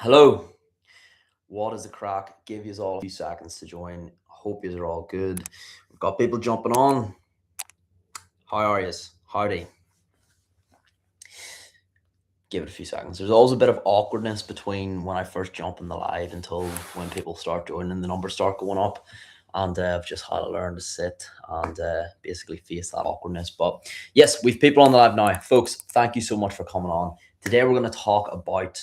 Hello, what is the crack? Give you all a few seconds to join. Hope you are all good. We've got people jumping on. How are yous? Howdy. Give it a few seconds. There's always a bit of awkwardness between when I first jump in the live until when people start joining, the numbers start going up. And I've just had to learn to sit and basically face that awkwardness. But yes, we've people on the live now. Folks, thank you so much for coming on. Today we're going to talk about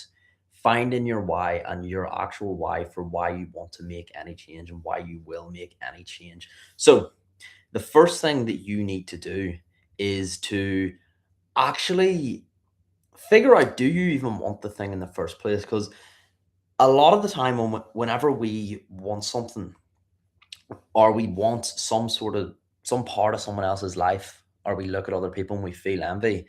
finding your why and your actual why for why you want to make any change and why you will make any change. So the first thing that you need to do is to actually figure out, do you even want the thing in the first place? Because a lot of the time whenever we want something, or we want some part of someone else's life, or we look at other people and we feel envy,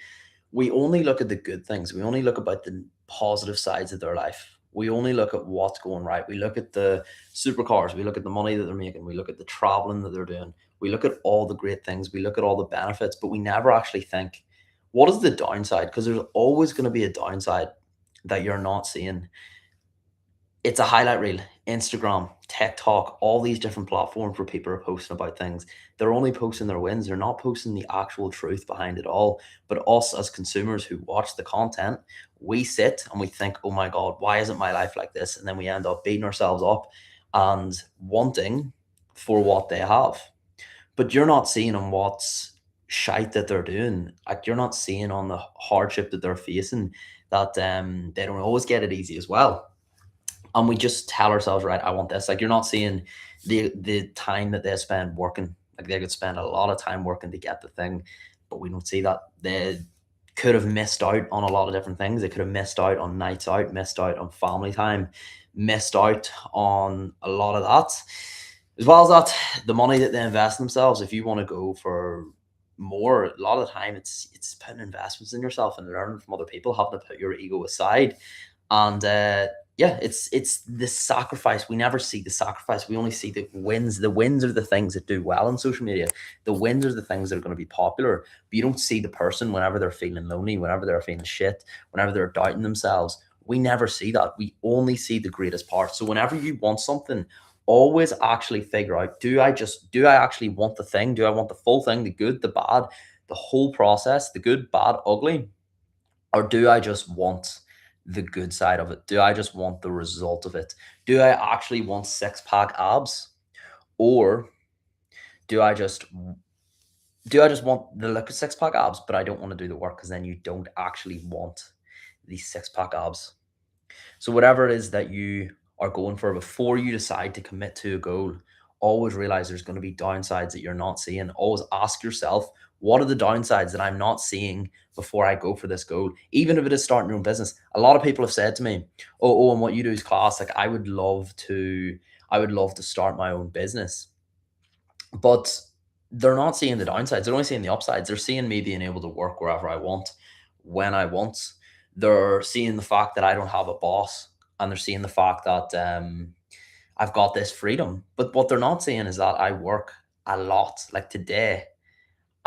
we only look at the good things. We only look about the positive sides of their life. We only look at what's going right. We look at the supercars. We look at the money that they're making. We look at the traveling that they're doing. We look at all the great things. We look at all the benefits, but we never actually think, what is the downside? Because there's always going to be a downside that you're not seeing. It's a highlight reel, Instagram, TikTok, all these different platforms where people are posting about things. They're only posting their wins. They're not posting the actual truth behind it all. But us as consumers who watch the content, we sit and we think, oh my God, why isn't my life like this? And then we end up beating ourselves up and wanting for what they have. But you're not seeing on what's shite that they're doing. Like, you're not seeing on the hardship that they're facing, that they don't always get it easy as well. And we just tell ourselves, right, I want this. Like, you're not seeing the time that they spend working. Like, they could spend a lot of time working to get the thing, but we don't see that. They could have missed out on a lot of different things. They could have missed out on nights out, missed out on family time, missed out on a lot of that. As well as that, the money that they invest in themselves. If you want to go for more, a lot of the time it's putting investments in yourself and learning from other people, having to put your ego aside. And yeah, it's the sacrifice. We never see the sacrifice. We only see the wins. The wins are the things that do well on social media. The wins are the things that are going to be popular. But you don't see the person whenever they're feeling lonely, whenever they're feeling shit, whenever they're doubting themselves. We never see that. We only see the greatest part. So whenever you want something, always actually figure out, do I actually want the thing? Do I want the full thing, the good, the bad, the whole process, the good, bad, ugly? Or do I just want the good side of it? Do I just want the result of it? Do I actually want six pack abs? Or do I just want the look of six pack abs, but I don't want to do the work? Because then you don't actually want these six pack abs. So whatever it is that you are going for, before you decide to commit to a goal, always realize there's going to be downsides that you're not seeing. Always ask yourself, what are the downsides that I'm not seeing before I go for this goal? Even if it is starting your own business. A lot of people have said to me, oh, and what you do is class. Like, I would love to start my own business. But they're not seeing the downsides. They're only seeing the upsides. They're seeing me being able to work wherever I want, when I want. They're seeing the fact that I don't have a boss, and they're seeing the fact that I've got this freedom. But what they're not seeing is that I work a lot. Like today,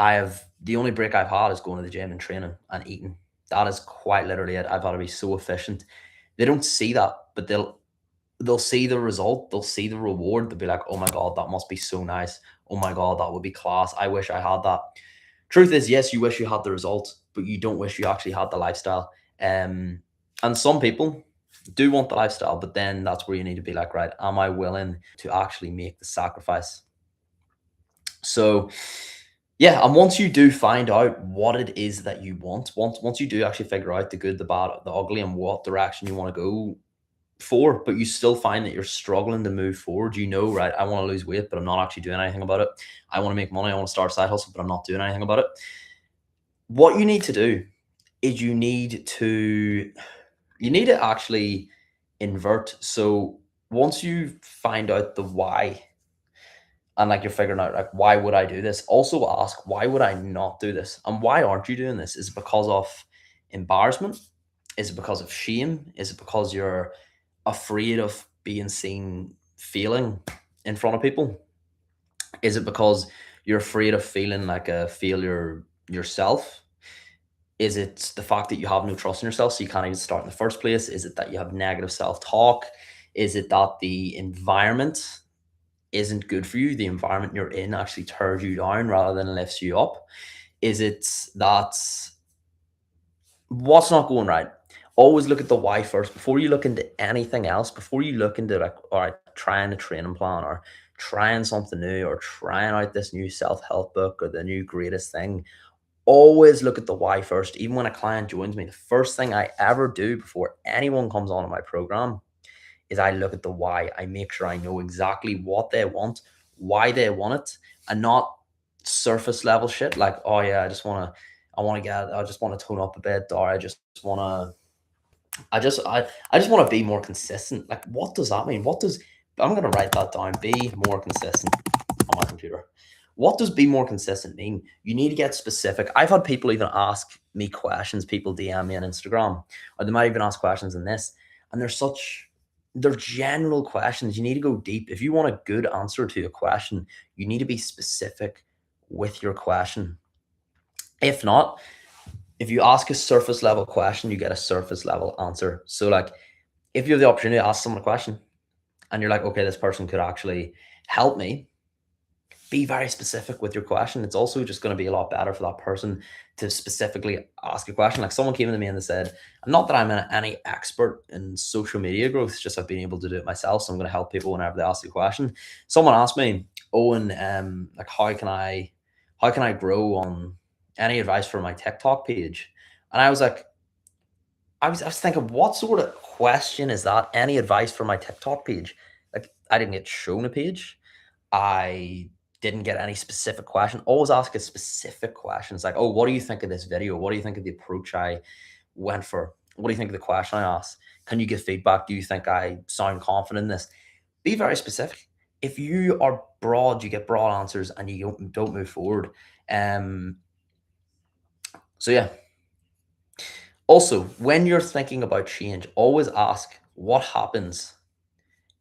I have the only break I've had is going to the gym and training and eating. That is quite literally it. I've got to be so efficient. They don't see that, but they'll see the result, they'll see the reward, they'll be like, oh my God, that must be so nice. Oh my God, that would be class. I wish I had that. Truth is, yes, you wish you had the result, but you don't wish you actually had the lifestyle. And some people do want the lifestyle, but then that's where you need to be like, right, am I willing to actually make the sacrifice? So yeah, and once you do find out what it is that you want, once you do actually figure out the good, the bad, the ugly, and what direction you want to go for, but you still find that you're struggling to move forward, you know, right, I want to lose weight, but I'm not actually doing anything about it. I want to make money, I want to start a side hustle, but I'm not doing anything about it. What you need to do is you need to actually invert. So once you find out the why, and like you're figuring out, like, why would I do this? Also ask, why would I not do this? And why aren't you doing this? Is it because of embarrassment? Is it because of shame? Is it because you're afraid of being seen failing in front of people? Is it because you're afraid of feeling like a failure yourself? Is it the fact that you have no trust in yourself, so you can't even start in the first place? Is it that you have negative self-talk? Is it that the environment isn't good for you? The environment you're in actually tears you down rather than lifts you up? Is it that what's not going right? Always look at the why first before you look into anything else. Before you look into like, all right, trying a training plan or trying something new or trying out this new self-help book or the new greatest thing, always look at the why first. Even when a client joins me, the first thing I ever do before anyone comes on in my program is I look at the why. I make sure I know exactly what they want, why they want it, and not surface level shit like, oh yeah, I just want to tone up a bit, or I just want to be more consistent. Like, what does that mean? I'm gonna write that down. Be more consistent on my computer. What does be more consistent mean? You need to get specific. I've had people even ask me questions, people DM me on Instagram, or they might even ask questions in this, and they're general questions. You need to go deep. If you want a good answer to a question, you need to be specific with your question. If not, if you ask a surface level question, you get a surface level answer. So like if you have the opportunity to ask someone a question and you're like, okay, this person could actually help me, be very specific with your question. It's also just going to be a lot better for that person to specifically ask a question. Like someone came to me and they said, not that I'm any expert in social media growth, it's just I've been able to do it myself. So I'm going to help people whenever they ask a question. Someone asked me, Owen, like how can I grow on any advice for my TikTok page? And I was like, I was thinking, what sort of question is that? Any advice for my TikTok page? Like, I didn't get shown a page. I didn't get any specific question. Always ask a specific question. It's like, oh, what do you think of this video? What do you think of the approach I went for? What do you think of the question I asked? Can you give feedback? Do you think I sound confident in this? Be very specific. If you are broad, you get broad answers and you don't move forward. So yeah, also, when you're thinking about change, always ask what happens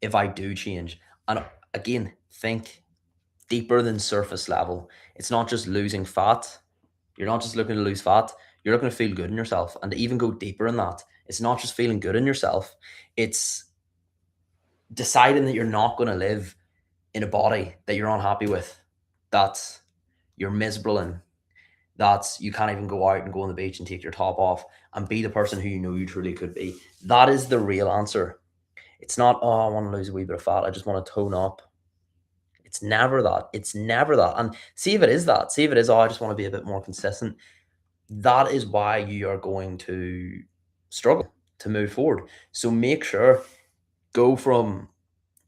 if I do change. And again, think deeper than surface level. It's not just losing fat. You're not just looking to lose fat. You're looking to feel good in yourself. And to even go deeper in that, it's not just feeling good in yourself. It's deciding that you're not going to live in a body that you're unhappy with, that you're miserable in, that you can't even go out and go on the beach and take your top off and be the person who you know you truly could be. That is the real answer. It's not, oh, I want to lose a wee bit of fat. I just want to tone up. It's never that. It's never that. And see if it is that. See if it is, oh, I just want to be a bit more consistent. That is why you are going to struggle to move forward. So make sure, go from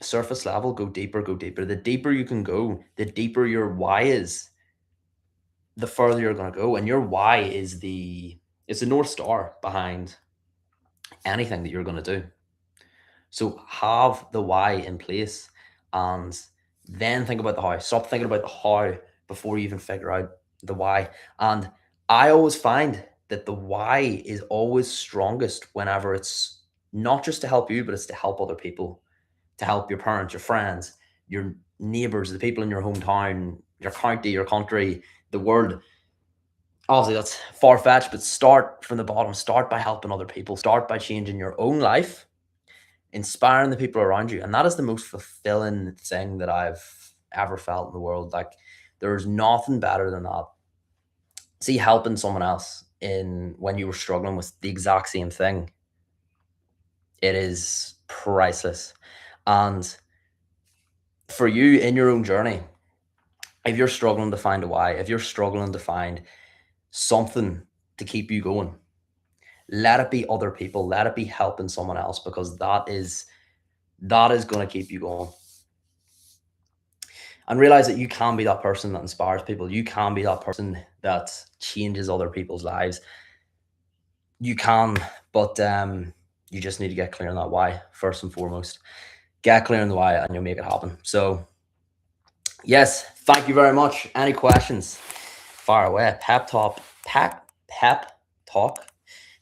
surface level, go deeper, go deeper. The deeper you can go, the deeper your why is, the further you're going to go. And your why is it's the North Star behind anything that you're going to do. So have the why in place and then think about the how. Stop thinking about the how before you even figure out the why. And I always find that the why is always strongest whenever it's not just to help you, but it's to help other people, to help your parents, your friends, your neighbors, the people in your hometown, your county, your country, the world. Obviously, that's far fetched, but start from the bottom. Start by helping other people. Start by changing your own life, inspiring the people around you. And that is the most fulfilling thing that I've ever felt in the world. Like, there's nothing better than that. See, helping someone else in when you were struggling with the exact same thing, it is priceless. And for you in your own journey, if you're struggling to find a why, if you're struggling to find something to keep you going, let it be other people, let it be helping someone else, because that is going to keep you going. And realize that you can be that person that inspires people. You can be that person that changes other people's lives. You can, but you just need to get clear on that why first and foremost. Get clear on the why and you'll make it happen. So yes, thank you very much. Any questions? Far away. Pep talk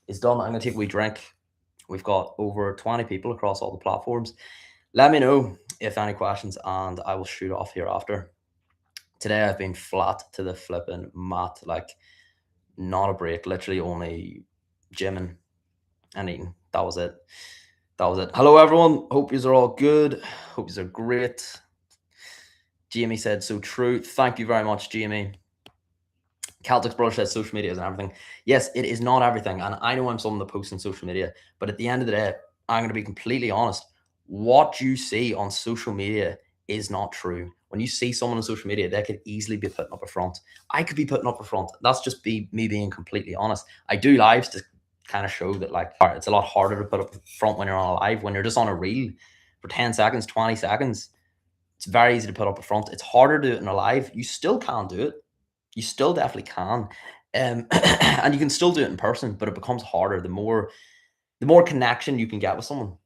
is done. I'm gonna take a wee drink. We've got over 20 people across all the platforms. Let me know if any questions and I will shoot off here after. Today I've been flat to the flipping mat. Like, not a break. Literally only gymming and eating. That was it. That was it. Hello, everyone. Hope yous are all good. Hope yous are great. Jamie said, so true. Thank you very much, Jamie. Celtics Brother says social media isn't everything. Yes, it is not everything. And I know I'm someone that posts on social media, but at the end of the day, I'm going to be completely honest. What you see on social media is not true. When you see someone on social media, they could easily be putting up a front. I could be putting up a front. That's just me being completely honest. I do lives to kind of show that, like, it's a lot harder to put up a front when you're on a live. When you're just on a reel for 10 seconds, 20 seconds, it's very easy to put up a front. It's harder to do it in a live. You still can do it. You still definitely can. And you can still do it in person, but it becomes harder. The more connection you can get with someone,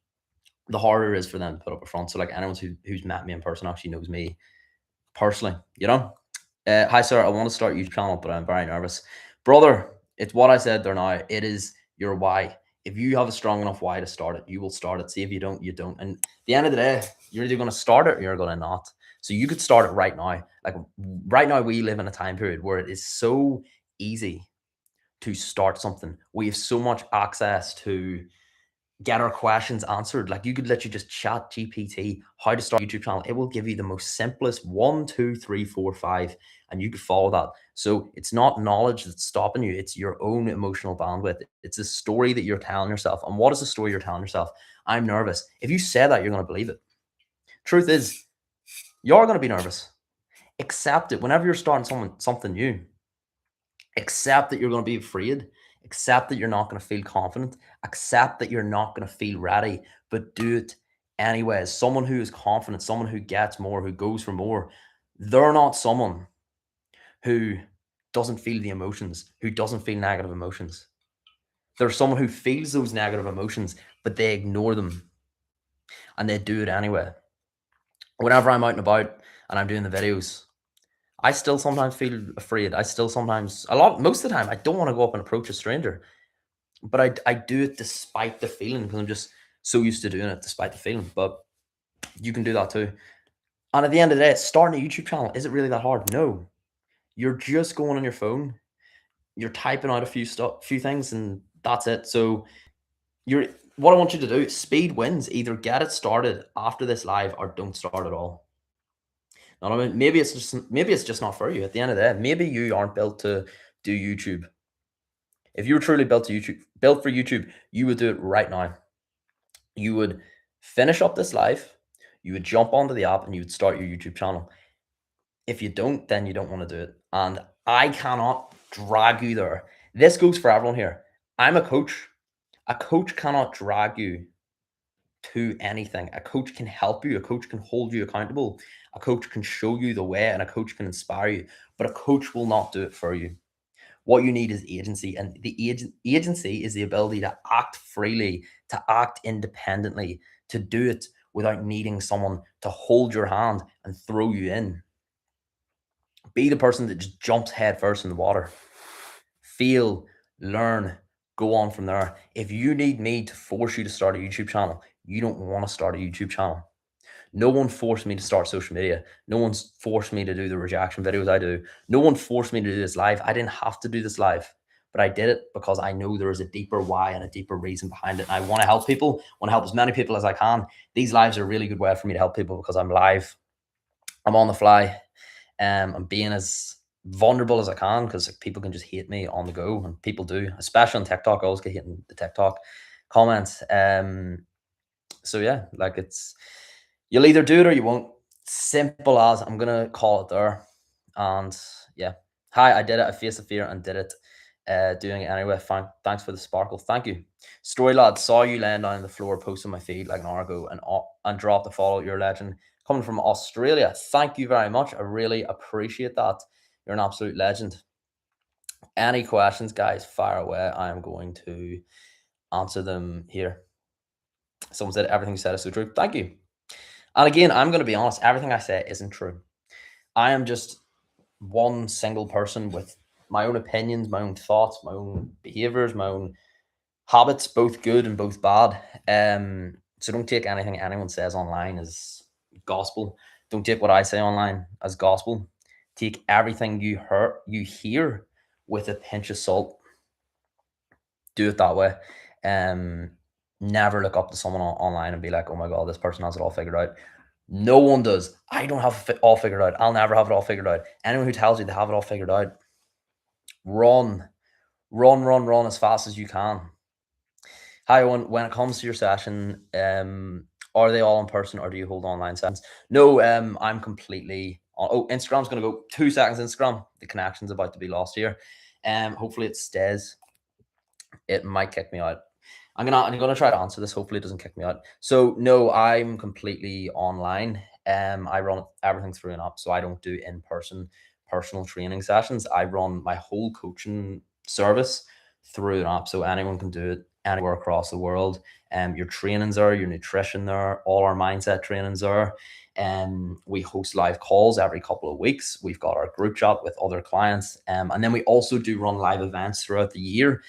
the harder it is for them to put up a front. So, like, anyone who's met me in person actually knows me personally, you know? Hi, sir. I want to start a YouTube channel, but I'm very nervous. Brother, it's what I said there now. It is your why. If you have a strong enough why to start it, you will start it. See, if you don't, you don't. And at the end of the day, you're either going to start it or you're going to not. So you could start it right now. Like, right now, we live in a time period where it is so easy to start something. We have so much access to get our questions answered. Like, you could literally just chat GPT how to start a YouTube channel. It will give you the most simplest 1, 2, 3, 4, 5, and you could follow that. So it's not knowledge that's stopping you. It's your own emotional bandwidth. It's a story that you're telling yourself. And what is the story you're telling yourself? I'm nervous. If you say that, you're going to believe it. Truth is, you're going to be nervous. Accept it. Whenever you're starting something new, accept that you're going to be afraid. Accept that you're not going to feel confident. Accept that you're not going to feel ready, but do it anyways. Someone who is confident, someone who gets more, who goes for more, they're not someone who doesn't feel the emotions, who doesn't feel negative emotions. They're someone who feels those negative emotions, but they ignore them and they do it anyway. Whenever I'm out and about and I'm doing the videos, I still sometimes feel afraid. I still sometimes, most of the time, I don't want to go up and approach a stranger, but I do it despite the feeling because I'm just so used to doing it despite the feeling. But you can do that too. And at the end of the day, starting a YouTube channel, is it really that hard? No. You're just going on your phone, you're typing out a few things, and that's it. So what I want you to do, speed wins. Either get it started after this live or don't start at all. Now, I mean, maybe it's just not for you. At the end of the day, maybe you aren't built to do YouTube. If you were truly built for YouTube, you would do it right now. You would finish up this live, you would jump onto the app, and you would start your YouTube channel. If you don't, then you don't want to do it. And I cannot drag you there. This goes for everyone here. I'm a coach. A coach cannot drag you to anything. A coach can help you. A coach can hold you accountable. A coach can show you the way, and a coach can inspire you. But a coach will not do it for you. What you need is agency, and the agency is the ability to act freely, to act independently, to do it without needing someone to hold your hand and throw you in. Be the person that just jumps head first in the water. Feel, learn, go on from there. If you need me to force you to start a YouTube channel, you don't want to start a YouTube channel. No one forced me to start social media. No one's forced me to do the reaction videos I do. No one forced me to do this live. I didn't have to do this live, but I did it because I know there is a deeper why and a deeper reason behind it. And I want to help people, want to help as many people as I can. These lives are a really good way for me to help people because I'm live. I'm on the fly. I'm being as vulnerable as I can because people can just hate me on the go, and people do, especially on TikTok. I always get hitting the TikTok comments. So yeah, like, you'll either do it or you won't. Simple as. I'm gonna call it there. And yeah, hi, I did it. I faced the fear and did it. Doing it anyway. Fine. Thanks for the sparkle. Thank you. Story lad, saw you laying down on the floor, posting my feed like an hour ago, and dropped the follow. You're a legend. Coming from Australia. Thank you very much. I really appreciate that. You're an absolute legend. Any questions, guys, fire away. I am going to answer them here. Someone said everything you said is so true. Thank you. And again, I'm going to be honest, everything I say isn't true. I am just one single person with my own opinions, my own thoughts, my own behaviors, my own habits, both good and both bad. So don't take anything anyone says online as gospel. Don't take what I say online as gospel. Take everything you hear with a pinch of salt. Do it that way. Never look up to someone online and be like, oh my God, this person has it all figured out. No one does. I don't have it all figured out. I'll never have it all figured out. Anyone who tells you they have it all figured out, run, run as fast as you can. Hi, Owen. When it comes to your session, are they all in person or do you hold online sessions? No, I'm completely on. Oh, Instagram's going to go 2 seconds. Instagram, the connection's about to be lost here. Hopefully it stays. It might kick me out. I'm gonna try to answer this. Hopefully it doesn't kick me out. So no, I'm completely online. I run everything through an app, so I don't do in-person personal training sessions. I run my whole coaching service through an app, so anyone can do it anywhere across the world. Your trainings are, your nutrition there, all our mindset trainings are. We host live calls every couple of weeks. We've got our group chat with other clients, and then we also do run live events throughout the year.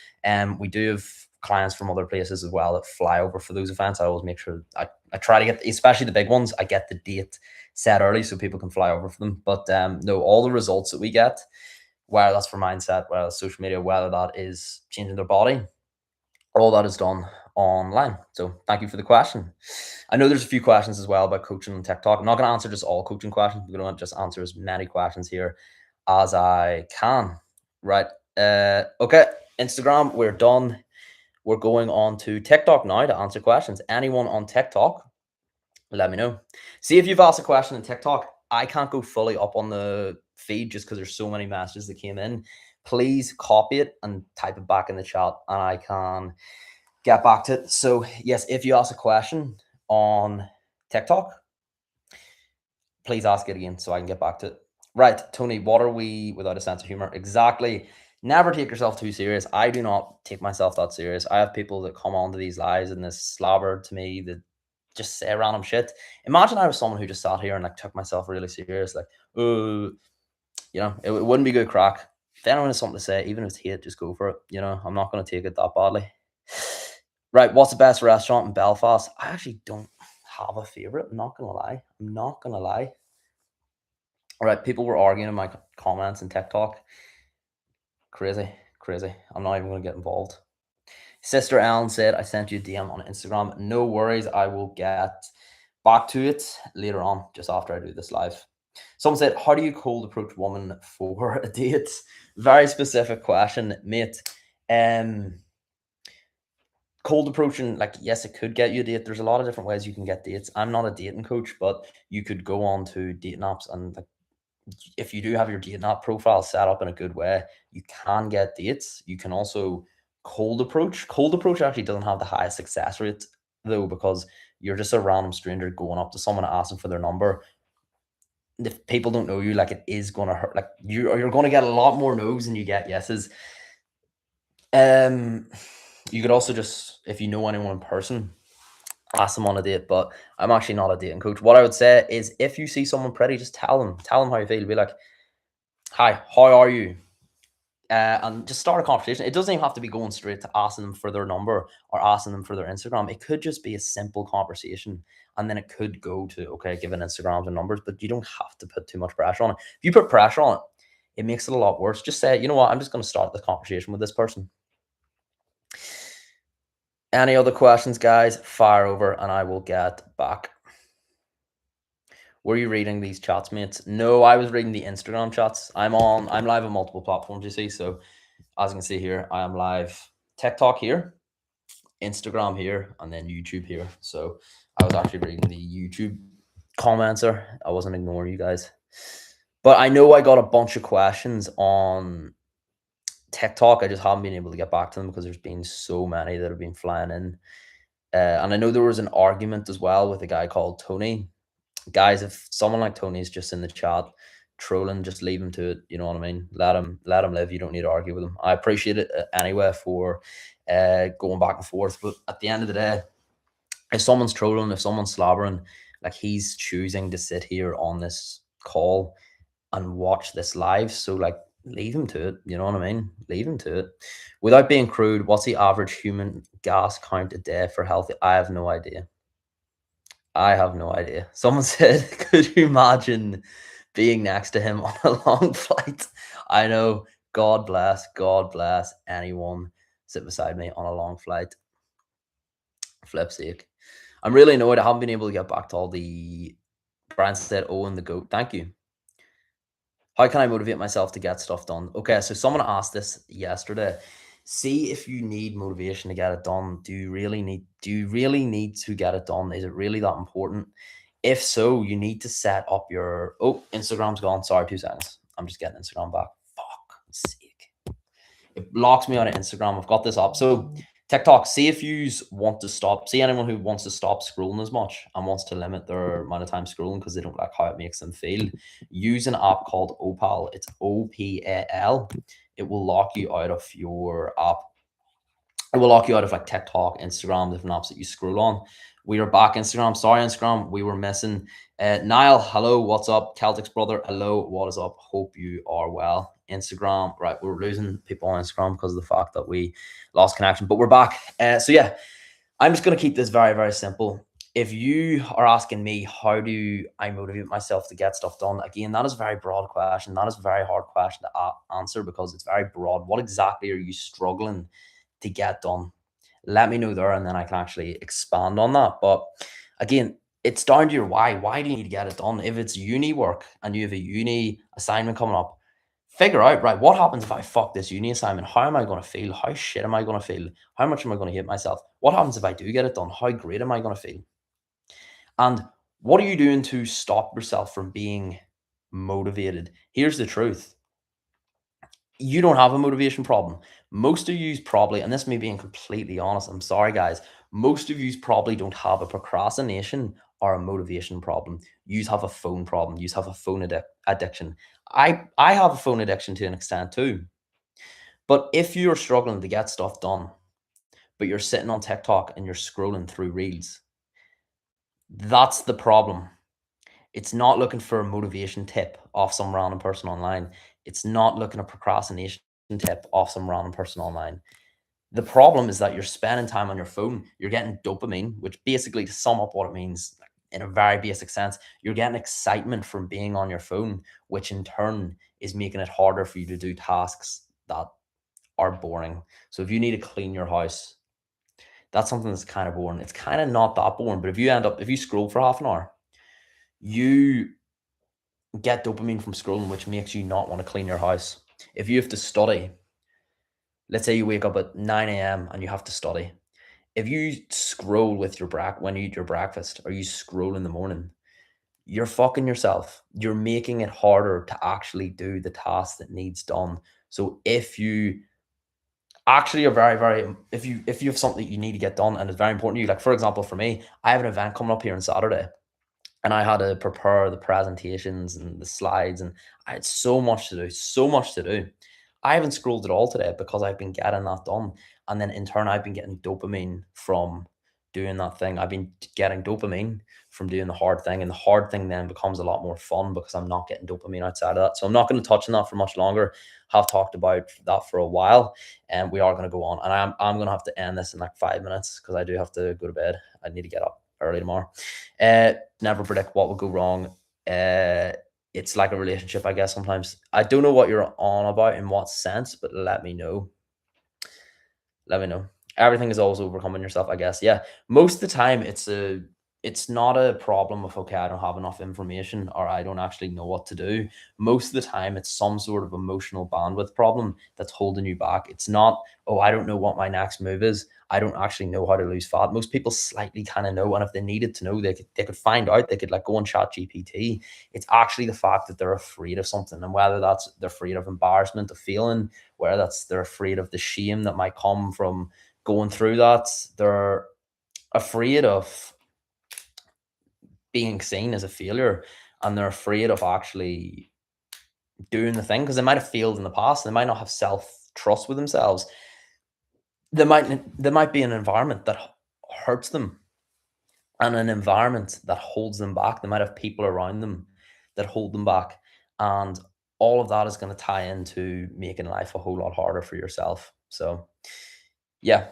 We do have clients from other places as well that fly over for those events. I always make sure I try to get, especially the big ones, I get the date set early so people can fly over for them. But no, all the results that we get, whether that's for mindset, whether that's social media, whether that is changing their body, all that is done online. So thank you for the question. I know there's a few questions as well about coaching on TikTok. I'm not going to answer just all coaching questions. We're going to just answer as many questions here as I can. Right. Okay. Instagram, we're done. We're going on to TikTok now to answer questions. Anyone on TikTok, let me know. See if you've asked a question in TikTok. I can't go fully up on the feed just because there's so many messages that came in. Please copy it and type it back in the chat and I can get back to it. So yes, if you ask a question on TikTok, please ask it again so I can get back to it. Right, Tony, what are we without a sense of humor? Exactly. Never take yourself too serious. I do not take myself that serious. I have people that come onto these lives and this slobber to me that just say random shit. Imagine I was someone who just sat here and like took myself really serious, like, oh, it wouldn't be good crack. If anyone has something to say, even if it's hate, just go for it. I'm not going to take it that badly. Right, what's the best restaurant in Belfast? I actually don't have a favorite. I'm not gonna lie. All right, people were arguing in my comments and TikTok. Crazy. I'm not even gonna get involved. Sister Ellen said, I sent you a DM on Instagram. No worries, I will get back to it later on, just after I do this live. Someone said, how do you cold approach woman for a date? Very specific question, mate. Cold approaching, like, yes, it could get you a date. There's a lot of different ways you can get dates. I'm not a dating coach, but you could go on to dating apps and like, if you do have your dating app profile set up in a good way, you can get dates. You can also cold approach. Cold approach actually doesn't have the highest success rate though, because you're just a random stranger going up to someone and asking for their number. If people don't know you, like, it is gonna hurt. Like, you're gonna get a lot more no's than you get yeses. You could also just, if you know anyone in person, ask them on a date, but I'm actually not a dating coach. What I would say is if you see someone pretty, just tell them how you feel. Be like, hi, how are you? And just start a conversation. It doesn't even have to be going straight to asking them for their number or asking them for their Instagram. It could just be a simple conversation. And then it could go to, okay, giving Instagrams and numbers, but you don't have to put too much pressure on it. If you put pressure on it, it makes it a lot worse. Just say, you know what, I'm just going to start this conversation with this person. Any other questions, guys? Fire over and I will get back. Were you reading these chats, mates? No, I was reading the Instagram chats. I'm live on multiple platforms, you see. So as you can see here, I am live TikTok here, Instagram here, and then YouTube here. So I was actually reading the YouTube comments there. I wasn't ignoring you guys. But I know I got a bunch of questions on TikTok. I just haven't been able to get back to them because there's been so many that have been flying in. And I know there was an argument as well with a guy called Tony. Guys, if someone like Tony's just in the chat trolling, just leave him to it. You know what I mean? Let him live. You don't need to argue with him. I appreciate it anyway for going back and forth. But at the end of the day, if someone's trolling, if someone's slobbering, like, he's choosing to sit here on this call and watch this live. So like, leave him to it. You know what I mean? Leave him to it. Without being crude, what's the average human gas count a day for healthy? I have no idea. Someone said, could you imagine being next to him on a long flight? I know. God bless anyone sitting beside me on a long flight. Flip's sake. I'm really annoyed I haven't been able to get back to all the Brian said, "Oh, and the goat." Thank you. How can I motivate myself to get stuff done? Okay, so someone asked this yesterday. See if you need motivation to get it done. Do you really need to get it done? Is it really that important? If so, you need to set up your Instagram's gone. Sorry, 2 seconds. I'm just getting Instagram back. Fuck sake. It locks me out of Instagram. I've got this up. So TikTok, see if you want to stop. See anyone who wants to stop scrolling as much and wants to limit their amount of time scrolling because they don't like how it makes them feel. Use an app called Opal. It's OPAL. It will lock you out of your app. It will lock you out of like TikTok, Instagram, different apps that you scroll on. We are back, Instagram. Sorry, Instagram, we were missing. Niall, hello, what's up? Celtics brother, hello, what is up? Hope you are well. Instagram, right? We're losing people on Instagram because of the fact that we lost connection, but we're back. So yeah, I'm just gonna keep this very, very simple. If you are asking me how do I motivate myself to get stuff done, again, that is a very broad question. That is a very hard question to answer because it's very broad. What exactly are you struggling to get done? Let me know there, and then I can actually expand on that. But again, it's down to your why. Why do you need to get it done? If it's uni work and you have a uni assignment coming up, figure out, right, what happens if I fuck this uni assignment? How am I going to feel? How shit am I going to feel? How much am I going to hate myself? What happens if I do get it done? How great am I going to feel? And what are you doing to stop yourself from being motivated? Here's the truth: you don't have a motivation problem. Most of you probably, and this may being completely honest, I'm sorry, guys. Most of you probably don't have a procrastination or a motivation problem. You have a phone problem. You have a phone addiction. I have a phone addiction to an extent too. But if you're struggling to get stuff done, but you're sitting on TikTok and you're scrolling through reels, that's the problem. It's not looking for a motivation tip off some random person online. It's not looking a procrastination tip off some random person online. The problem is that you're spending time on your phone. You're getting dopamine, which basically, to sum up what it means in a very basic sense, you're getting excitement from being on your phone, which in turn is making it harder for you to do tasks that are boring. So if you need to clean your house, that's something that's kind of boring. It's kind of not that boring, but if you scroll for half an hour, you get dopamine from scrolling, which makes you not want to clean your house. If you have to study, let's say you wake up at 9 a.m. and you have to study. If you scroll with your when you eat your breakfast, or you scroll in the morning, you're fucking yourself. You're making it harder to actually do the task that needs done. So if you actually are if you have something that you need to get done and it's very important to you, like for example, for me, I have an event coming up here on Saturday and I had to prepare the presentations and the slides, and I had so much to do, so much to do. I haven't scrolled at all today because I've been getting that done. And then in turn, I've been getting dopamine from doing that thing. I've been getting dopamine from doing the hard thing. And the hard thing then becomes a lot more fun because I'm not getting dopamine outside of that. So I'm not going to touch on that for much longer. Have talked about that for a while, and we are going to go on. And I'm going to have to end this in like 5 minutes because I do have to go to bed. I need to get up early tomorrow. Never predict what will go wrong. It's like a relationship, I guess. Sometimes I don't know what you're on about in what sense, but let me know. Let me know. Everything is always overcoming yourself, I guess. Yeah. Most of the time it's not a problem of okay, I don't have enough information or I don't actually know what to do. Most of the time it's some sort of emotional bandwidth problem that's holding you back. It's not, oh, I don't know what my next move is. I don't actually know how to lose fat. Most people slightly kind of know, and if they needed to know, they could find out. They could like go on Chat GPT. It's actually the fact that they're afraid of something, and whether that's they're afraid of embarrassment, of feeling, whether that's they're afraid of the shame that might come from going through that, they're afraid of being seen as a failure, and they're afraid of actually doing the thing because they might have failed in the past. They might not have self trust with themselves. There might be an environment that hurts them and an environment that holds them back. They might have people around them that hold them back, and all of that is going to tie into making life a whole lot harder for yourself. So yeah,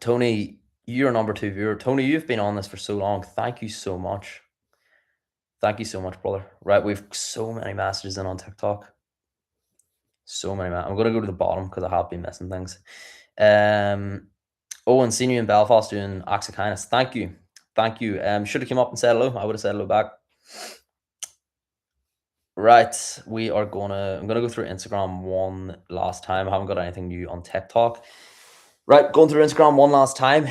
Tony, you're number two viewer. Tony, you've been on this for so long. Thank you so much. Thank you so much, brother. Right, we've so many messages in on TikTok. So many, man. I'm gonna go to the bottom because I have been missing things. Um, oh, and seen you in Belfast doing acts of kindness. Thank you, thank you. Should have came up and said hello. I would have said hello back. Right, we are gonna. I'm gonna go through Instagram one last time. I haven't got anything new on TikTok. Right, going through Instagram one last time.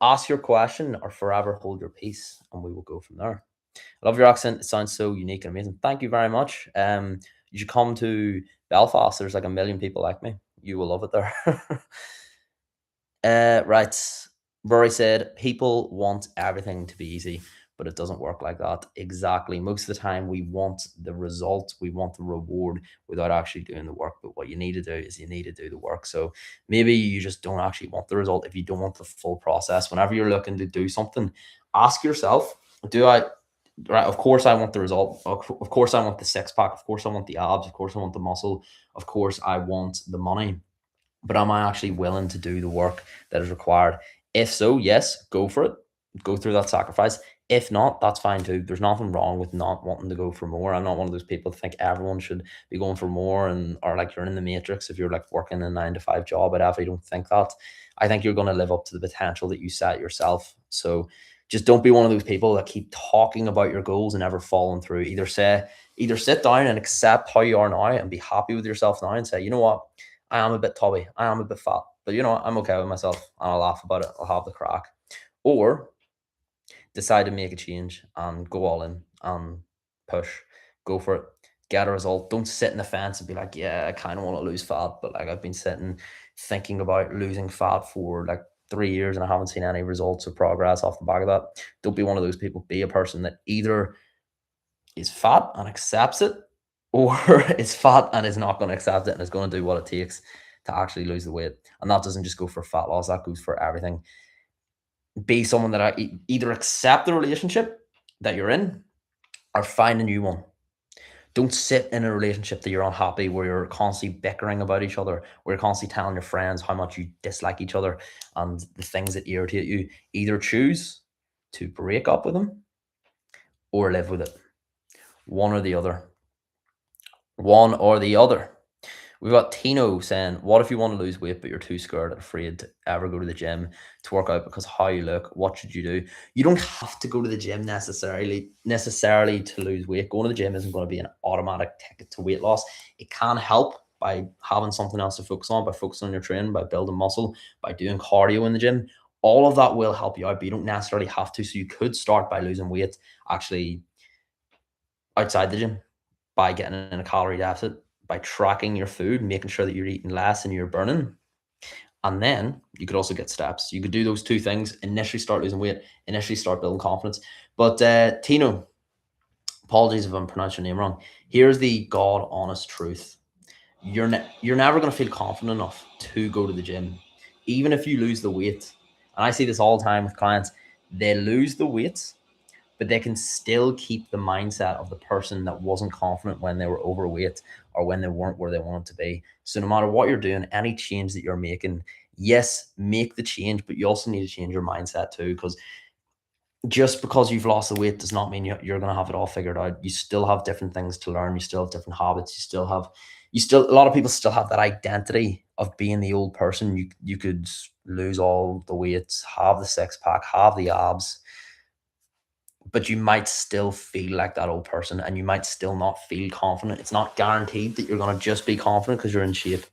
Ask your question or forever hold your peace, and we will go from there. I love your accent. It sounds so unique and amazing. Thank you very much. You should come to Belfast. There's like a million people like me. You will love it there. Right. Rory said, people want everything to be easy, but it doesn't work like that. Exactly. Most of the time, we want the result, we want the reward without actually doing the work. But what you need to do is you need to do the work. So maybe you just don't actually want the result if you don't want the full process. Whenever you're looking to do something, ask yourself, do I, right? Of course, I want the result. Of course, I want the six pack. Of course, I want the abs. Of course, I want the muscle. Of course, I want the money, but am I actually willing to do the work that is required? If so, yes, go for it. Go through that sacrifice. If not, that's fine too. There's nothing wrong with not wanting to go for more. I'm not one of those people that think everyone should be going for more and or like you're in the matrix if you're like working a 9 to 5 job. I definitely don't think that. I think you're going to live up to the potential that you set yourself. So just don't be one of those people that keep talking about your goals and never following through. Either sit down and accept how you are now and be happy with yourself now and say, you know what, I am a bit tubby. I am a bit fat, but you know, I'm okay with myself and I'll laugh about it. I'll have the crack. Or decide to make a change and go all in and push, go for it, get a result. Don't sit in the fence and be like, yeah, I kind of want to lose fat, but like I've been sitting thinking about losing fat for like 3 years and I haven't seen any results or progress off the back of that. Don't be one of those people. Be a person that either is fat and accepts it, or is fat and is not going to accept it and is going to do what it takes to actually lose the weight. And that doesn't just go for fat loss, that goes for everything. Be someone that either accept the relationship that you're in or find a new one. Don't sit in a relationship that you're unhappy, where you're constantly bickering about each other, where you're constantly telling your friends how much you dislike each other and the things that irritate you. Either choose to break up with them or live with it. One or the other. One or the other. We've got Tino saying, what if you want to lose weight, but you're too scared and afraid to ever go to the gym to work out because how you look? What should you do? You don't have to go to the gym necessarily to lose weight. Going to the gym isn't going to be an automatic ticket to weight loss. It can help by having something else to focus on, by focusing on your training, by building muscle, by doing cardio in the gym. All of that will help you out, but you don't necessarily have to. So you could start by losing weight actually outside the gym by getting in a calorie deficit, by tracking your food, making sure that you're eating less and you're burning. And then you could also get steps. You could do those two things. Initially start losing weight, initially start building confidence. But Tino, apologies if I'm pronouncing your name wrong. Here's the God honest truth. You're never going to feel confident enough to go to the gym, even if you lose the weight. And I see this all the time with clients. They lose the weight, but they can still keep the mindset of the person that wasn't confident when they were overweight or when they weren't where they wanted to be. So no matter what you're doing, any change that you're making, yes, make the change, but you also need to change your mindset too, because just because you've lost the weight does not mean you're going to have it all figured out. You still have different things to learn. You still have different habits. A lot of people still have that identity of being the old person. You could lose all the weight, have the six pack, have the abs, but you might still feel like that old person and you might still not feel confident. It's not guaranteed that you're going to just be confident because you're in shape.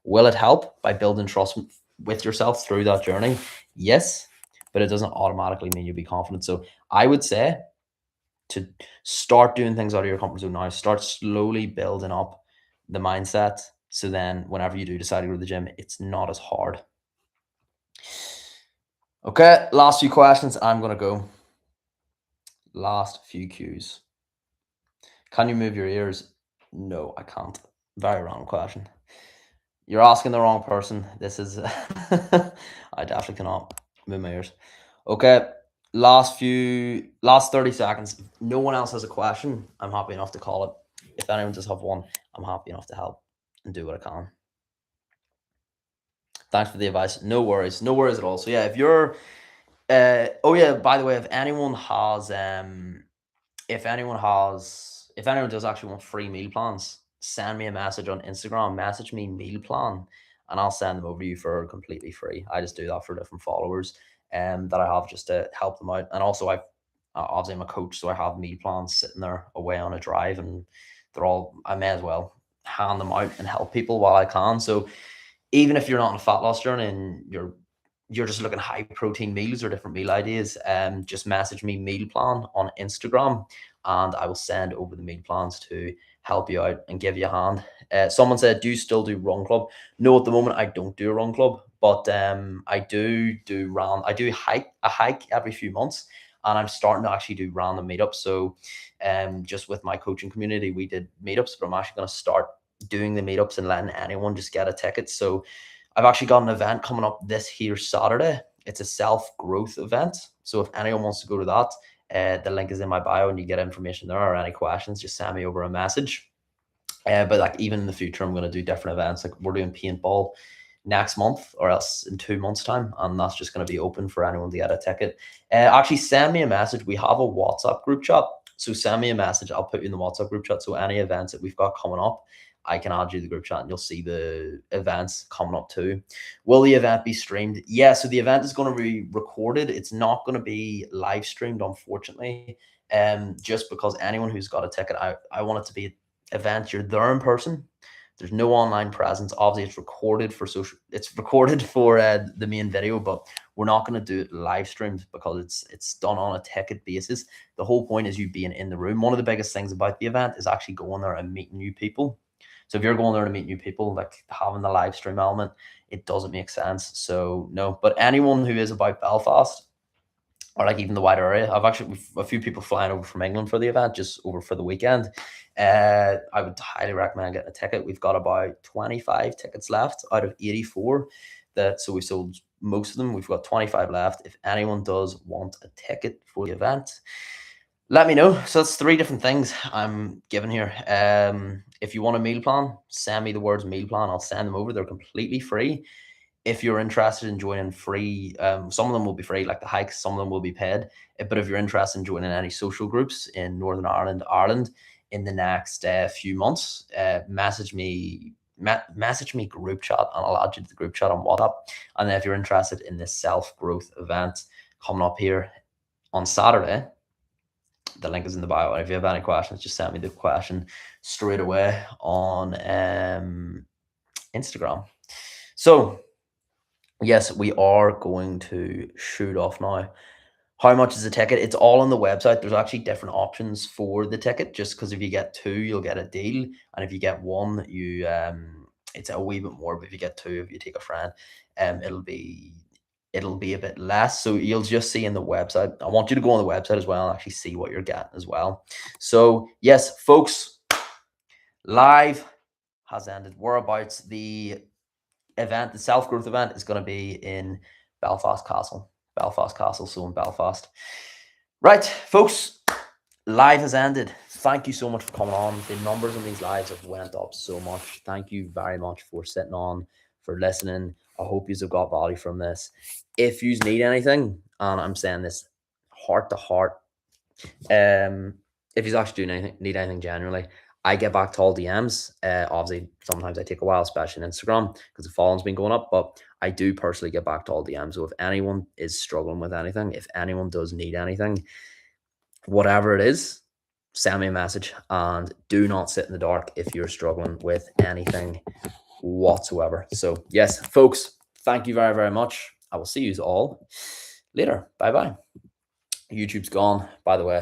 Will it help by building trust with yourself through that journey? Yes, but it doesn't automatically mean you'll be confident. So I would say to start doing things out of your comfort zone now, start slowly building up the mindset. So then whenever you do decide to go to the gym, it's not as hard. Okay, last few questions. I'm going to go. Last few cues. Can you move your ears? No, I can't. Very wrong question. You're asking the wrong person. This is I definitely cannot move my ears. Okay. Last 30 seconds. If no one else has a question, I'm happy enough to call it. If anyone does have one, I'm happy enough to help and do what I can. Thanks for the advice. No worries. No worries at all. So yeah, if you're oh yeah, by the way, if anyone does actually want free meal plans, send me a message on Instagram, message me meal plan, and I'll send them over to you for completely free. I just do that for different followers that I have just to help them out. And also I've obviously I'm a coach, so I have meal plans sitting there away on a drive, and I may as well hand them out and help people while I can. So even if you're not on a fat loss journey and you're just looking high protein meals or different meal ideas, just message me meal plan on Instagram, and I will send over the meal plans to help you out and give you a hand. Someone said, "Do you still do run club?" No, at the moment I don't do a run club, but I do run. I do a hike every few months, and I'm starting to actually do random meetups. So, just with my coaching community, we did meetups, but I'm actually going to start doing the meetups and letting anyone just get a ticket. So I've actually got an event coming up this here Saturday. It's a self-growth event. So if anyone wants to go to that, the link is in my bio and you get information there, or any questions, just send me over a message. But like even in the future, I'm going to do different events. Like we're doing paintball next month or else in 2 months time. And that's just going to be open for anyone to get a ticket. Actually send me a message. We have a WhatsApp group chat. So send me a message. I'll put you in the WhatsApp group chat. So any events that we've got coming up, I can add you to the group chat and you'll see the events coming up too. Will the event be streamed? Yeah, so the event is going to be recorded. It's not going to be live streamed, unfortunately. Just because anyone who's got a ticket, I want it to be an event. You're there in person. There's no online presence. Obviously, it's recorded for social. It's recorded for the main video, but we're not going to do it live streamed because it's done on a ticket basis. The whole point is you being in the room. One of the biggest things about the event is actually going there and meeting new people. So if you're going there to meet new people, like having the live stream element, it doesn't make sense. So no, but anyone who is about Belfast or like even the wider area, I've actually a few people flying over from England for the event, just over for the weekend. I would highly recommend getting a ticket. We've got about 25 tickets left out of 84. So we sold most of them. We've got 25 left. If anyone does want a ticket for the event, let me know. So that's 3 different things I'm giving here. If you want a meal plan, send me the words meal plan. I'll send them over. They're completely free. If you're interested in joining free, some of them will be free, like the hikes, some of them will be paid. But if you're interested in joining any social groups in Northern Ireland in the next few months, message me group chat and I'll add you to the group chat on WhatsApp. And then if you're interested in this self-growth event coming up here on Saturday, the link is in the bio. If you have any questions, just send me the question straight away on Instagram. So yes, we are going to shoot off now. How much is the ticket? It's all on the website. There's actually different options for the ticket, just because if you get 2, you'll get a deal. And if you get 1, you it's a wee bit more. But if you get 2, if you take a friend, it'll be a bit less. So you'll just see in the website. I want you to go on the website as well and actually see what you're getting as well. So yes, folks, live has ended. Whereabouts the event, the self-growth event, is going to be in Belfast Castle. So in Belfast. Right, folks, live has ended. Thank you so much for coming on. The numbers on these lives have went up so much. Thank you very much for sitting on, for listening. I hope you have got value from this. If you need anything, and I'm saying this heart to heart, if you actually need anything genuinely, I get back to all DMs. Obviously, sometimes I take a while, especially on Instagram, because the following's been going up, but I do personally get back to all DMs. So if anyone is struggling with anything, if anyone does need anything, whatever it is, send me a message, and do not sit in the dark if you're struggling with anything whatsoever. So yes, folks, thank you very, very much. I will see you all later. Bye-bye. YouTube's gone, by the way.